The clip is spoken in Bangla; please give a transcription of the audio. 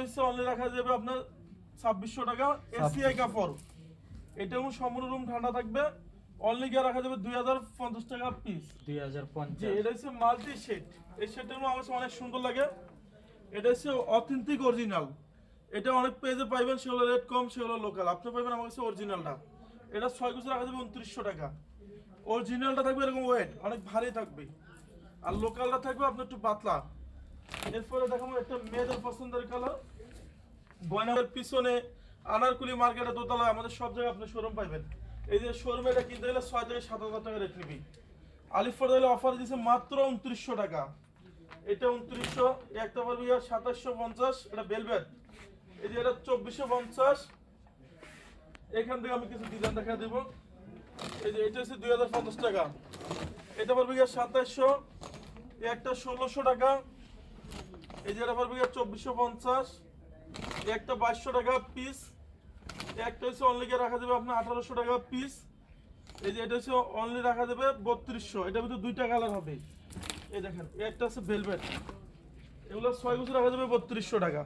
হচ্ছে অনলি রাখা যাবে আপনার 2600 টাকা এসিআই কাপড়। এটা সম্পূর্ণ রুম ঠান্ডা থাকবে। অনলি গিয়ে রাখা যাবে 2050 টাকা পিস। 2050। এটা হচ্ছে মাল্টি শেড। এই শেডটা আমার কাছে অনেক সুন্দর লাগে। এটা হচ্ছে অথেন্টিক অরিজিনাল। এটা অনেক পেজে পাইবেন, সেগুলো রেট কম, সেগুলো লোকাল। আপনি পাইবেন আমার কাছে অরিজিনালটা। এটা 6 পিস রাখা যাবে 2900 টাকা। অরিজিনালটা থাকবে এরকম ওয়েট, অনেক ভারী থাকবে। আর লোকালটা থাকবে আপনার একটু পাতলা। এরপরে দেখাবো একটা মেয়েদের পছন্দের কালার। বয়নার পিছনে আনারকুলি মার্কেটে দোতলায় আমাদের সব জায়গায় আপনি শোরুম পাইবেন। এই যে শোরুমে এটা কিনতে গেলে 6 থেকে 7000 টাকা রেট নিবি। আলিফ দিলে অফার দিয়েছে মাত্র 2900 টাকা। এটা 2900, একটা পারবি 2750। এটা বেলভেট। এই যে এটা 2450। এখান থেকে আমি কিছু ডিজাইন দেখা দেব। এই যে এটা হচ্ছে 2050 টাকা। এটা পারবি 2700। একটা 1600 টাকা। এই যে এটা পারবি 2450। একটা 2200 টাকা পিস। একটা হচ্ছে অনলি রাখা যাবে আপনার 1800 টাকা পিস। এই যে এটা হচ্ছে অনলি রাখা যাবে 3200। এটার ভিতরে দুইটা কালার হবে। এই দেখেন একটা হচ্ছে ভেলভেট। এগুলো 6 পিস রাখা যাবে 3200 টাকা।